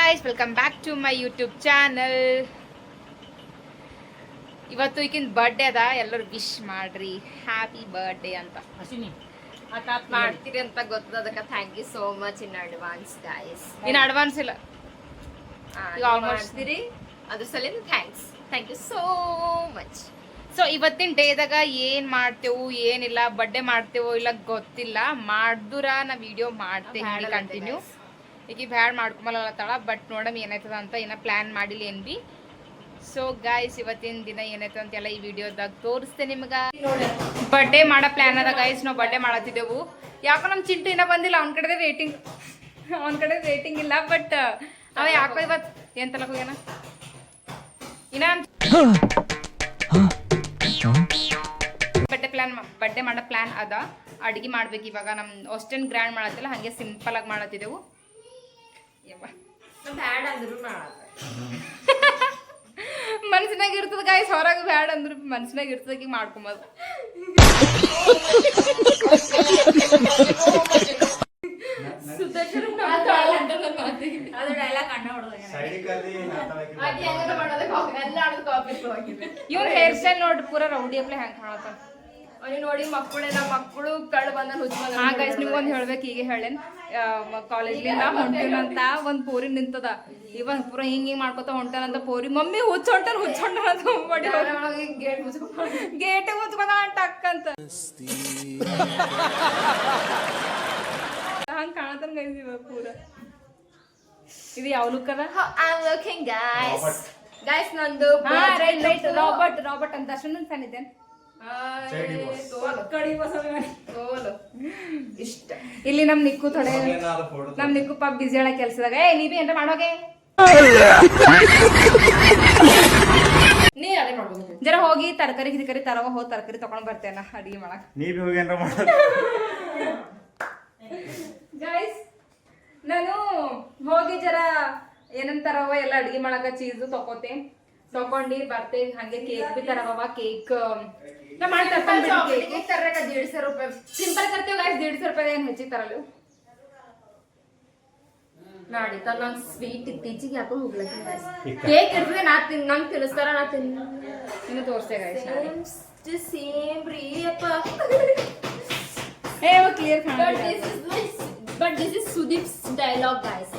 guys, welcome back to my YouTube channel. ಇವತ್ತು ಈಗಿನ birthday ಅದ, ಎಲ್ಲರೂ ವಿಶ್ ಮಾಡ್ರಿ ಹ್ಯಾಪಿ ಬರ್ಡೇ ಅಂತ. ಮಾಡ್ತೀರಿ ಅಂತ ಗೊತ್ತದಕ್ಕೆ thank you so much in advance guys. In advance ಇಲ್ಲ, ಈಗ ಮಾಡ್ತೀರಿ ಅದ್ರ ಸಲಿಂದ thank you so much. So ಇವತ್ತಿನ ಡೇದಾಗ ಏನ್ ಮಾಡ್ತೇವು ಏನಿಲ್ಲ, ಬರ್ಡೇ ಮಾಡ್ತೇವೋ ಇಲ್ಲ ಗೊತ್ತಿಲ್ಲ, ಮಾಡಿದ್ರ ನಾ ವಿಡಿಯೋ ಮಾಡ್ತೇವೆ ಕಂಟಿನ್ಯೂ. ಈಗ ಬ್ಯಾಡ್ ಮಾಡ್ಕೊಂಬಲ್ಲತ್ತಾಳ, ಬಟ್ ನೋಡಮ್ ಏನಾಯ್ತದ ಅಂತ ಏನ ಪ್ಲಾನ್ ಮಾಡಿಲ್ಲ ಏನ್ ಬಿ. ಸೊ ಗೈಸ್ ಇವತ್ತಿನ ದಿನ ಏನಾಯ್ತು ಅಂತೆಲ್ಲ ಈ ವಿಡಿಯೋದಾಗ ತೋರಿಸ್ತೇನೆ ನಿಮ್ಗೆ. ಬರ್ಡೇ ಮಾಡೋ ಪ್ಲಾನ್ ಅದ ಗೈಸ್, ನಾವು ಬರ್ಡೇ ಮಾಡತ್ತಿದ್ದೆವು. ಯಾಕೋ ನಮ್ಮ ಚಿಂಟು ಇನ್ನೂ ಬಂದಿಲ್ಲ, ಅವನ ಕಡೆ ರೇಟಿಂಗ್ ಇಲ್ಲ. ಬಟ್ ಅವ ಯಾಕೋ ಇವತ್ತು ಏನ್ ತಲಕ ಹೋಗ್ಯಾನ ಇನ್ನ ಬರ್ಡೇ ಮಾಡೋ ಪ್ಲಾನ್ ಅದ. ಅಡ್ಗೆ ಮಾಡ್ಬೇಕು ಇವಾಗ. ನಮ್ಮ ಅಷ್ಟೇನು ಗ್ರ್ಯಾಂಡ್ ಮಾಡತ್ತಿಲ್ಲ, ಹಾಗೆ ಸಿಂಪಲ್ ಆಗಿ ಮಾಡತ್ತಿದ್ದೆವು. ಮನ್ಸಿನಾಗ ಇರ್ತದ ಗಾಯ್ಸ್, ಹೊರಗೆ ಬ್ಯಾಡ ಅಂದ್ರು ಮನ್ಸಿನಾಗ ಇರ್ತದ ಮಾಡ್ಕೊಂಬದು. ಇವ್ರ ಹೇರ್ ಸ್ಟೈಲ್ ನೋಡ್ರಿ, ಪೂರ ರೌಡಿ ಅಪ್ಲೆ ಹೆಂಗ್ ಕಾಣತ್ತ ನೋಡಿ. ಮಕ್ಕಳು ಕಳ್ಳು ಬಂದ ಗೈಸ್ ನಿಮ್ಗೊಂದು ಹೇಳ್ಬೇಕು, ಈಗ ಹೇಳೇನ್ ಕಾಲೇಜ್ಲಿಂದ ಹೊಂಟೇನಂತ ಒಂದ್ ಪೋರಿ ನಿಂತದ. ಇವಾಗ ಪೂರ ಹಿಂಗ್ ಮಾಡ್ಕೊತ ಹೊಂಟಾನಂತ ಪೋರಿ. ಮಮ್ಮಿ ಹುಚ್ಚೊಂಟ ಗೇಟ್ ಮುಚ್ಕೊಂಡ ಟಕ್ ಅಂತ ಹಂಗ ಕಾಣತನ್ ಗೈಸ್ ಇವಾಗ ಪೂರ. ಇದು ಯಾವ ಲುಕ್ ಅದ? ಗೈಸ್ ನಂದು ರಾಬರ್ಟ್ ಅಂತ ಅಷ್ಟೊಂದು ಫ್ಯಾನ್ ಇದ್ದೇನೆ. ಇಷ್ಟ ಇಲ್ಲಿ ನಮ್ ನಿಕ್ಕು ಪಾಪ ಬಿಸಿ ಹೇಳ ಕೆಲ್ಸದಾಗ. ನೀ ಬಿ ಏನ್ರ ಮಾಡೋಗೆ ಜರ ಹೋಗಿ ತರಕಾರಿ ತರವ, ಹೋಗಿ ತರಕಾರಿ ತಗೊಂಡ್ ಬರ್ತೇನ ಅಡಿಗೆ ಮಾಡಕ್. ಗೈಸ್ ನಾನು ಹೋಗಿ ಜರ ಏನಂತ ತರವ ಎಲ್ಲ ಅಡಿಗೆ ಮಾಡಕ ಚೀಸು ತಕೊಂಡಿ ಬರ್ತೆ. ಹಂಗೆ ಕೇಕ್ ಬಿ ತರವ. ಕೇಕ್ ಸಿಂಪಲ್ ಕರ್ತೇವೆ ಗೈಸ್, 150 ರೂಪಾಯಿ ಏನ್ ಹೆಚ್ಚಿಗೆ ತರಲ್ಲ. ನೋಡಿ ನಂಗೆ ಸ್ವೀಟ್ ಇತ್ತೀಚಿಗೆ ಯಾಕೋ ಹೋಗ್ಲಕ್ಕ ಕೇಕ್ ಇರ್ತದೆ. ನಂಗೆ ತಿಳಿಸ್ತಾರ, ನಾ ಇನ್ನು ತೋರಿಸ್ತೇ ಗೈಸ್. ಸೇಮ್ ರೀ ಅಪ್ಪ. Clear but this is Sudeep's dialogue guys.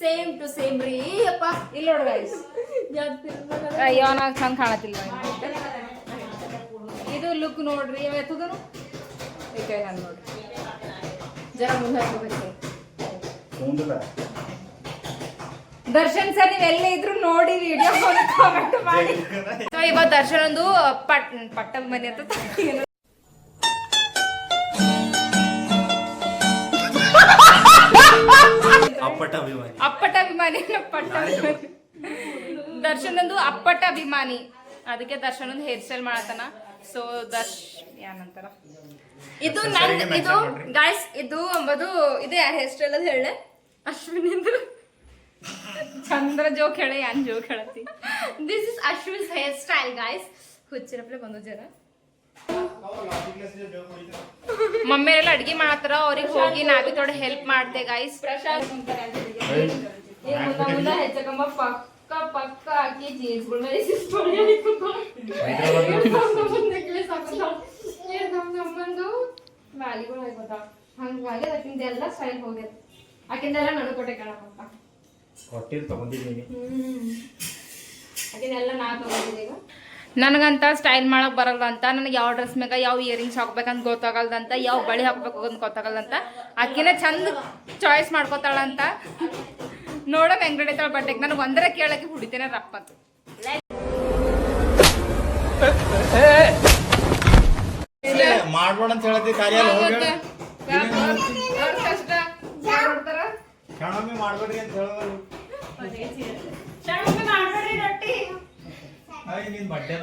Same to same ರೀ ಅಪ್ಪ. ಇಲ್ಲ ನೋಡು ಗೈಸ್, ಅಯ್ಯೋ ನಾಗ ಚಂದ ಕಾಣತಿಲ್ಲ. ಇದು ಲುಕ್ ನೋಡ್ರಿ, ಎತ್ತದನು ನಾನು ನೋಡ್ರಿ. ಜರ ಮುಂದೆ ಹಾಕೋಬೇಕು. ದರ್ಶನ್ ಸರ್ ನೀವೆಲ್ಲ ಇದ್ರು ನೋಡಿ ವಿಡಿಯೋ ಕಾಮೆಂಟ್ ಮಾಡಿ. ಸೊ ಇವತ್ತು ದರ್ಶನ್ ಒಂದು ಪಟ್ಟ ಮನೆ ಅಂತ ಅಪ್ಪಟ ಅಭಿಮಾನಿ. ದರ್ಶನ್ ಒಂದು ಅಪ್ಪಟ ಅಭಿಮಾನಿ, ಅದಕ್ಕೆ ದರ್ಶನ್ ಒಂದು ಹೇರ್ ಸ್ಟೈಲ್ ಮಾಡತಾನ. ಸೊ ಏನಂತಾರ ಇದು ಗಾಯ್ಸ್, ಇದು ಅಂಬದು ಇದು ಯಾರ ಹೇರ್ ಸ್ಟೈಲ್ ಅದು ಹೇಳ ಅಶ್ವಿನಿಂದು. ಚಂದ್ರ ಜೋಕ್ ಹೇಳಿ ಯಾನ್ ಜೋಕ್ ಹೇಳತಿ. This is Ashwin's hair style guys. ಹುಚ್ಚಿರಪ್ಲೆ ಬಂದು ಜರ ಮಮ್ಮಿ ಎಲ್ಲ ಅಡ್ಗೆ ಮಾಡತ್ತಾರ, ಅವ್ರಿಗೆ ಹೋಗಿ ನಾವಿ ಥೋಡೆ ಹೆಲ್ಪ್ ಮಾಡ್ತೆ ಗಾಯ್ಸ್. ಹೆಚ್ಚಕಮ್ಮ ಪಕ್ಕ ಹಾಕಿ ಜೀನ್ಸ್ಗಳನ್ನ ವ್ಯಾಲಿಗಳು ಹಾಕೋತಾವ. ಹಂಗಾಗಿ ಅದಕ್ಕಿಂದೆಲ್ಲ ಸ್ಟೈಲ್ ಹೋಗ್ಯದ. ಆಕಿಂದೆಲ್ಲ ನಡು ಕೊಟ್ಟೆ ಕಾಣಪ್ಪ. ಆಕಿಂದೆಲ್ಲ ನಾ ತಗೊಂಡಿದ್ದೀಗ. ನನಗಂತ ಸ್ಟೈಲ್ ಮಾಡಕ್ ಬರಲ್ದಂತ, ನನಗೆ ಯಾವ ಡ್ರೆಸ್ ಮ್ಯಾಗ ಯಾವ ಇಯರಿಂಗ್ಸ್ ಹಾಕ್ಬೇಕಂತ ಗೊತ್ತಾಗಲ್ದಂತ, ಯಾವ ಬಳಿ ಹಾಕ್ಬೇಕು ಅಂತ ಗೊತ್ತಾಗಲ್ದಂತ. ಆಕಿನ ಚಂದ ಚಾಯ್ಸ್ ಮಾಡ್ಕೋತಾಳಂತ. ನೋಡ ಹೆಂಗ್ ತಾಳ ಬಟ್ಟೆಗೆ ನನಗೆ ಒಂದರ ಕೇಳಕ್ಕೆ ಹುಡಿತೇನೆ ರಪ್ಪತ್ತು. ಮಾಡ್ಬೋಣ ಅಂತ ಹೇಳತಿ ಕಾರ್ಯ ಮಾಡ್ಬೇಡ್ರಿ ಅಂತ ಹೇಳೋದು.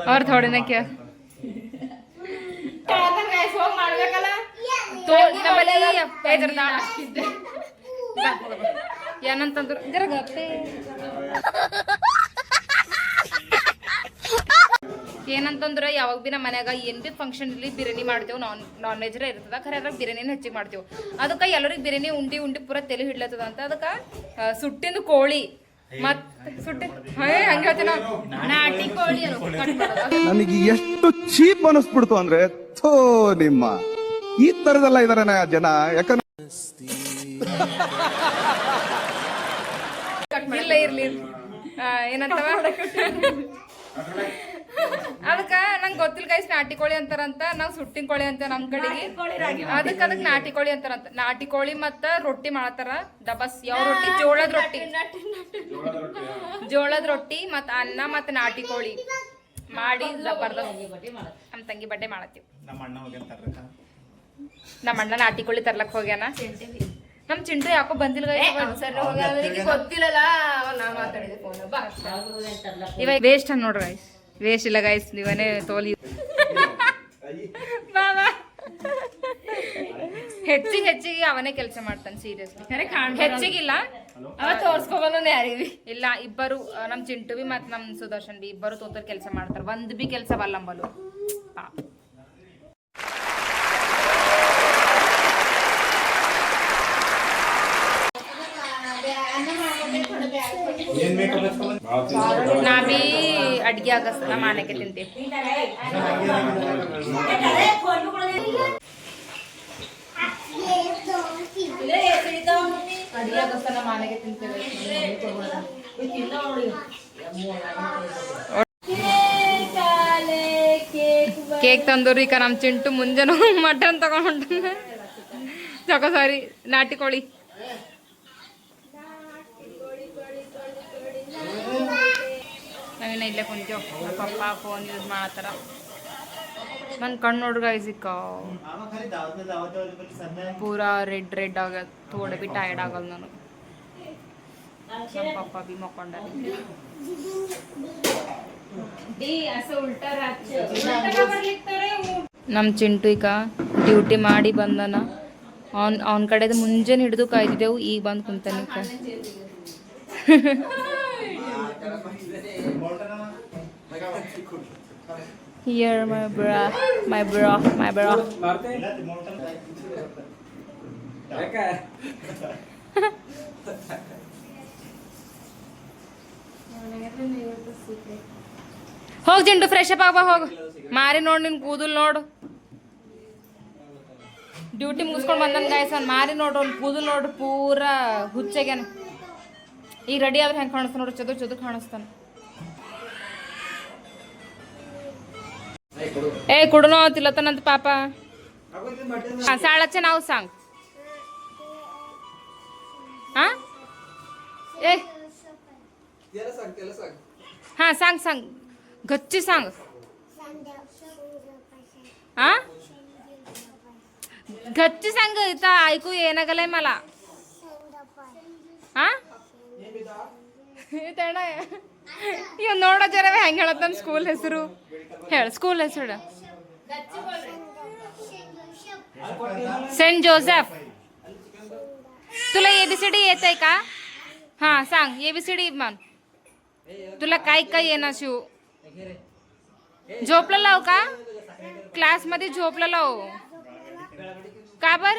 ಅವ್ರ ಥೋಡಿನ ಮಾಡ್ಬೇಕಲ್ಲ ಏನಂತಂದ್ರು ಏನಂತಂದ್ರೆ ಯಾವಾಗ ಬಿ ನಮ್ಮ ಮನ್ಯಾಗ ಏನ್ ಬಿ ಫಂಕ್ಷನ್ ಇಲ್ಲಿ ಬಿರಿಯಾನಿ ಮಾಡ್ತೇವೆ. ನಾನ್ ವೆಜ್ ಇರ್ತದ, ಖರೆ ಅದ್ರಾಗ ಬಿರಿಯಾನಿನ ಹೆಚ್ಚಿಗೆ ಮಾಡ್ತೇವೆ. ಅದಕ್ಕೆ ಎಲ್ಲರಿಗೆ ಬಿರಿಯಾನಿ ಉಂಡಿ ಪೂರ ತಲೆ ಹಿಡ್ಲತ್ತದ ಅಂತ ಅದಕ್ಕೆ ಸುಟ್ಟಿಂದು ಕೋಳಿ ಮತ್ತೆ ಸುಟ್ಟಿ ಹಂಗೆ ಹೇಳ್ತೀನ ನಾಟಿ ಕೋಳಿ ನನಗೆ ಎಷ್ಟು ಚೀಪ್ ಅನಿಸ್ಬಿಡ್ತು ಅಂದ್ರೆ ಥೋ ನಿಮ್ಮ ಈ ತರದೆಲ್ಲ ಇದಾರೆ ಜನ. ಯಾಕಂದ್ರೆ ಇಲ್ಲ ಇರ್ಲಿ ಏನಂತವ ಅದಕ್ಕ ನಂಗೆ ಗೊತ್ತಿಲ್ಲ ಗೈಸ್ ನಾಟಿ ಕೋಳಿ ಅಂತಾರಂತ. ನಾವು ಸುಟ್ಟಿನ ಕೋಳಿ ಅಂತ ನಮ್ ಕಡೆಗೆ ಅದಕ್ಕೆ ನಾಟಿ ಕೋಳಿ ಅಂತಾರಂತ. ನಾಟಿ ಕೋಳಿ ಮತ್ತ ರೊಟ್ಟಿ ಮಾಡತಾರ ದಬಸ್. ಯಾವ ರೊಟ್ಟಿ? ಜೋಳದ ರೊಟ್ಟಿ ಮತ್ತ ಅನ್ನ ಮತ್ತ ನಾಟಿ ಕೋಳಿ ಮಾಡಿ ಜಬರ್ದಸ್ತ್ ನಮ್ ತಂಗಿ ಬಡ್ಡೆ ಮಾಡತ್ತೀವಿ. ನಮ್ಮ ಅಣ್ಣ ನಾಟಿ ಕೋಳಿ ತರ್ಲಕ್ ಹೋಗ್ಯಾನ. ನಮ್ ಚಿಂಟು ಯಾಕೋ ಬಂದಿಲ್ಲ ಗೊತ್ತಿಲ್ಲಲ್ಲ ನಾ ಮಾತಾಡಿದೆ ಫೋನ್. ಇವಾಗ ವೇಸ್ಟ್ ಅನ್ ನೋಡ್ರಿ ಗೈಸ್. ವೇಸ್ಟ್ ಇಲ್ಲ ಗೈಸ್, ನೀವನೇ ತೋಲಿ ಬಾಬಾ. ಹೆಚ್ಚಿಗೆ ಅವನೇ ಕೆಲಸ ಮಾಡ್ತಾನೆ ಸೀರಿಯಸ್ಲಿ. ಹೆಚ್ಚಿಗಿಲ್ಲ ಅವ ತೋರ್ಸ್ಕೊಬಂದ ಯಾರಿವಿ ಇಲ್ಲ. ಇಬ್ಬರು ನಮ್ ಚಿಂಟು ಬಿ ಮತ್ ನಮ್ ಸುದರ್ಶನ್ ಬಿ ಇಬ್ಬರು ತೋತರ್ ಕೆಲಸ ಮಾಡ್ತಾರ. ಒಂದ್ ಬಿ ಕೆಲಸ ಬಲ್ಲಂಬಲು. ನಾ ಬಿ ಅಡ್ಗೆ ಆಗಸ್ತ ಮಾನಕ್ಕೆ ತಿಂತೀವಿ. ಅಡ್ಗೆ ಆಗಸ್ತ ನಮ್ಮ ಮಾನಕ್ಕೆ ತಿಂತೇವೆ. ಕೇಕ್ ತಂದವ್ರು ಈಗ ನಮ್ ಚಿಂಟು ಮುಂಜಾನೆ ಮಟನ್ ತಗೊಂಡು ಚಕೋ ಸಾರಿ ನಾಟಿ ಕೋಳಿ. ನಾವಿನ್ನ ಇಲ್ಲೇ ಕುಂತೀವಿ. ಪಪ್ಪ ಫೋನ್ ಯೂಸ್ ಮಾಡತ್ತಾರ. ನನ್ನ ಕಣ್ಣು ನೋಡ್ರಿ ಸಿಕ್ಕ ಪೂರಾ ರೆಡ್ ಆಗದ. ಥೋಡೆ ಬಿ ಟಯರ್ಡ್ ಆಗಲ್ಲ ನಾನು. ನಮ್ಮ ಪಪ್ಪ ಬಿ ಮಕ್ಕೊಂಡ. ನಮ್ಮ ಚಿಂಟು ಈಗ ಡ್ಯೂಟಿ ಮಾಡಿ ಬಂದನ. ಅವನ ಕಡೆದ ಮುಂಜಾನೆ ಹಿಡಿದು ಕಾಯ್ದಿದ್ದೆವು. ಈಗ ಬಂದು ಕುಂತಾನೆ. Here my bra. ಹೋಗ್ ಚಿಂಟು ಫ್ರೆಶ್ ಅಪ್ ಆಗ ಹೋಗ. ಮಾರಿ ನೋಡ್ ನಿನ್ ಕೂದಲ್ ನೋಡು. ಡ್ಯೂಟಿ ಮುಗಿಸ್ಕೊಂಡು ಬಂದನ್ ಗಾಯ್ಸ್. ಅವ್ನು ಮಾರಿ ನೋಡು, ಅವ್ನು ಕೂದಲ್ ನೋಡು ಪೂರಾ ಹುಚ್ಚಾಗ್ಯಾನ. ಈಗ ರೆಡಿ ಆದ್ರೆ ಹೆಂಗೆ ಕಾಣಿಸ್ತಾನ ನೋಡ್ರಿ, ಚದುರ್ ಕಾಣಿಸ್ತಾನ. ಏ ಕುಡನೋ ತಿಲ್ಲತನಂತ ಪಾಪ. साळाचं नाव सांग. हा ए हा सांग गच्ची सांग. हा गच्ची सांग. इथं ऐकू येणं मला. हा ಇವ್ ನೋಡೋ ಜರ ಹೆಂಗೆ ಹೇಳತ್ತ ಸ್ಕೂಲ್ ಹೆಸರು ಹೇಳ. ಸ್ಕೂಲ್ ಹೆಸರು सेंट जोसेफ. तुला ABCD येत आहे का? हा सांग ABCD म्हण. तुला काय येणार शिव? झोपला लाव का? क्लास मध्ये झोपला लाव का बर?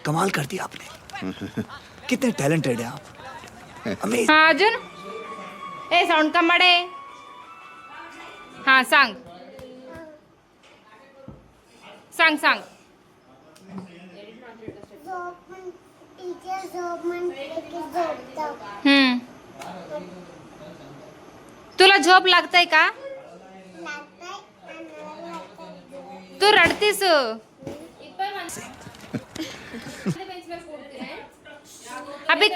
कमाल कर दिया आपने. कितने टैलेंटेड है आप. हाँ अर्जुन ए साउंड कम माडे. हाँ सांग. तुला झोप लागतंय का? तू रडतीस. अभि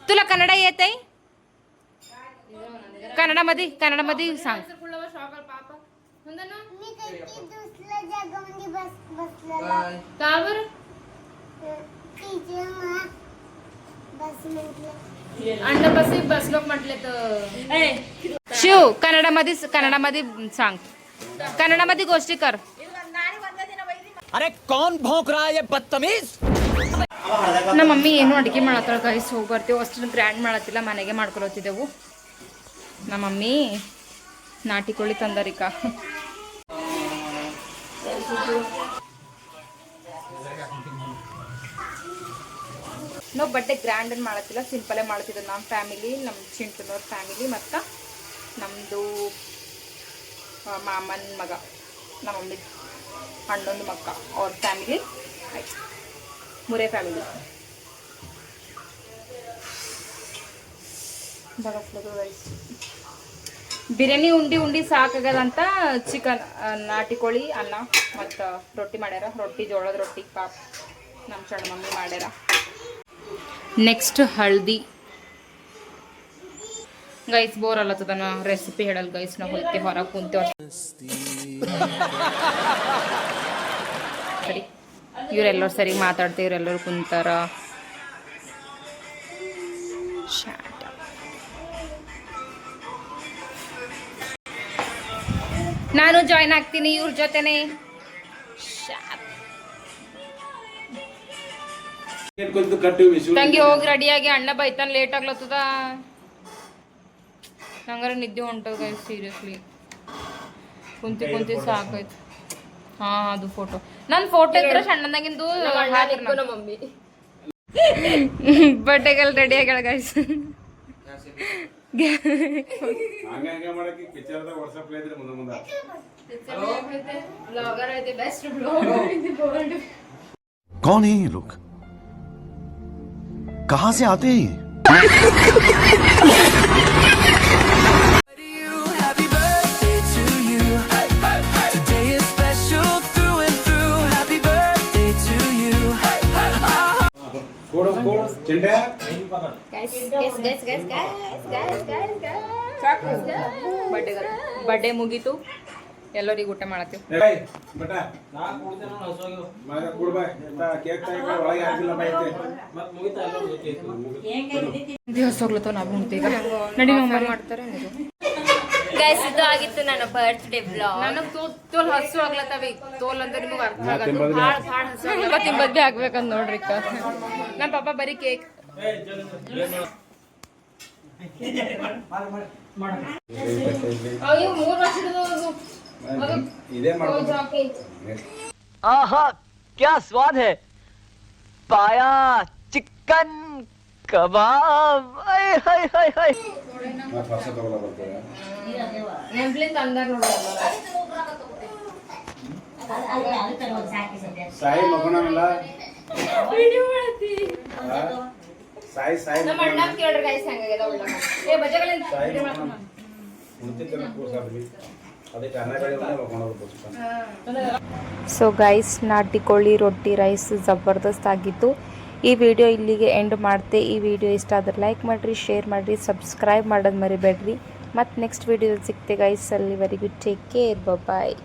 तुला कन्नड येत आहे? कन्नडमध्ये सांग. का बरं? अंड बसलो म्हटले तर शिव कन्नडमध्ये सांग. कन्नडमध्ये गोष्टी कर. अरे कौन भौंक रहा है ये बदतमीज. ನಮ್ಮ ಮಮ್ಮಿ ಏನು ಅಡುಗೆ ಮಾಡತ್ತಾಳ ಗೈಸ್. ಹೋಗಿ ಬರ್ತೀವಿ. ಅಷ್ಟು ಗ್ರ್ಯಾಂಡ್ ಮಾಡತ್ತಿಲ್ಲ, ಮನೆಗೆ ಮಾಡ್ಕೊಳತ್ತಿದ್ದೆವು. ನಮ್ಮ ಮಮ್ಮಿ ನಾಟಿ ಕೋಳಿ ತಂದರಿಕ. ನಾವು ಬಡ್ಡೆ ಗ್ರ್ಯಾಂಡ್ ಏನು ಮಾಡತ್ತಿಲ್ಲ, ಸಿಂಪಲೇ ಮಾಡ್ತಿದ್ದು. ನಮ್ಮ ಫ್ಯಾಮಿಲಿ, ನಮ್ಮ ಚಿಂಟುನವ್ರ ಫ್ಯಾಮಿಲಿ ಮತ್ತು ನಮ್ಮದು ಮಾಮನ ಮಗ, ನಮ್ಮ ಮಮ್ಮಿ ಅಣ್ಣೊಂದು ಮಕ್ಕ, ಅವ್ರ ಫ್ಯಾಮಿಲಿ ಆಯ್ತು, ಮೂರೇ ಫ್ಯಾಮಿಲಿ. ಬಿರಿಯಾನಿ ಉಂಡಿ ಸಾಕಾಗದಂತ ಚಿಕನ್, ನಾಟಿ ಕೋಳಿ ಅನ್ನ ಮತ್ತು ರೊಟ್ಟಿ ಮಾಡ್ಯಾರ. ರೊಟ್ಟಿ ಜೋಳದ ರೊಟ್ಟಿ ಪಾಪ ನಮ್ಮ ಸಣ್ಣ ಮಮ್ಮಿ ಮಾಡ್ಯಾರ. ನೆಕ್ಸ್ಟ್ ಹಳ್ದಿ ಗೈಸ್. ಬೋರ್ ಅಲ್ಲತ್ತದ ನಾ ರೆಸಿಪಿ ಹೇಳಲ್ ಗೈಸ್. ನಾವು ಹೊಲಿಕೆ ಹೊರಗೆ ಕುಂತೇವೆ. ಸರಿ, ಇವರೆಲ್ಲರೂ ಸರಿ ಮಾತಾಡ್ತೀವಿ, ಇವರೆಲ್ಲರೂ ಕುಂತಾರ. ನಾನು ಜಾಯ್ನ್ ಆಗ್ತೀನಿ ಇವ್ರ ಜೊತೆನೆ. ತಂಗಿ ಹೋಗಿ ರೆಡಿಯಾಗಿ, ಅಣ್ಣ ಬೈತಾನ ಲೇಟ್ ಆಗ್ಲತ್ತದ. ನಂಗಾರ ನಿದ್ದೆ ಹೊಂಟದ ಗೈಸ್, ಸೀರಿಯಸ್ಲಿ ಕುಂತಿ ಸಾಕಾಯ್ತು. ಹಾ, ಅದು ಫೋಟೋ, ನನ್ನ ಫೋಟೋ ಇದ್ರೆ ಸಣ್ಣದಾಗಿಂದು ಮಮ್ಮಿ ಬಟ್ಟೆಗೆಲ್ಲ ರೆಡಿ ಆಗ್ಯಾಳ ಗೈಸ್. कौन है ये लोग, कहां से आते हैं ये? ಬಡ್ಡೆ ಮುಗೀತು, ಎಲ್ಲರಿಗೂ ಊಟ ಮಾಡತ್ತೀವಿ. ದಿವಸ ಹೋಗ್ಲತ್ತವ, ನಾವು ಉಣ್ತೀವಿ. ನಡಿ ನಾವು ಮಾಡ್ತಾರೆ. ಗೈಸ್, ಇದು ಆಗಿತ್ತು ನನ್ನ ಬರ್ತ್ಡೇ ಬ್ಲಾಗ್. ನನಗೆ ತೋಲ್ ಹಸು ಆಗ್ಲತ್ತವಿ. ತೋಲ್ ಅಂದ್ರೆ ನಿಮಗೆ ಅರ್ಥ ಆಗಲ್ಲ. ಭಾಳ ಹಸು ಆಗ್ಲತ್ತ, ತಿಂಬದ್ ಭೀ ಆಗ್ಬೇಕಂತ ನೋಡ್ರಿ. ನಮ್ಮ ಪಾಪ ಬರೀ ಕೇಕ್. ಅಯ್ಯೋ, 3 ವರ್ಷದ आहा, क्या स्वाद है, पाया चिकन कबाब, आय हाय हाय हाय. ನೆಂಪ್ಲಿಂದ ಅಂದಾರ ನೋಡೋದು. ಸಾಯಿ ಮಗುನಲ್ಲ ಸಾಯಿ ನಮ್ಮ ಅಣ್ಣ ಕೇಳ್ರಿ ಗೈಸ್, ಹೆಂಗಾಗ್ಯದ ಉಳ್ಳ. ಏ ಬಜಗಲಿಂದ ಸೊ ಗೈಸ್, ನಾಟಿ ಕೋಳಿ ರೊಟ್ಟಿ ರೈಸ್ ಜಬರ್ದಸ್ತ್ ಆಗಿತ್ತು. ಈ ವಿಡಿಯೋ ಇಲ್ಲಿಗೆ ಎಂಡ್ ಮಾಡ್ತೆ. ಈ ವಿಡಿಯೋ ಇಷ್ಟ ಆದ್ರೆ ಲೈಕ್ ಮಾಡಿರಿ, ಶೇರ್ ಮಾಡಿರಿ, ಸಬ್ಸ್ಕ್ರೈಬ್ ಮಾಡೋದು ಮರಿಬೇಡ್ರಿ. ಮತ್ತು ನೆಕ್ಸ್ಟ್ ವಿಡಿಯೋದಲ್ಲಿ ಸಿಗ್ತೆ ಗೈಸ್. ಅಲ್ಲಿವರೆಗೂ ಟೇಕ್ ಕೇರ್, ಬಾಯ್.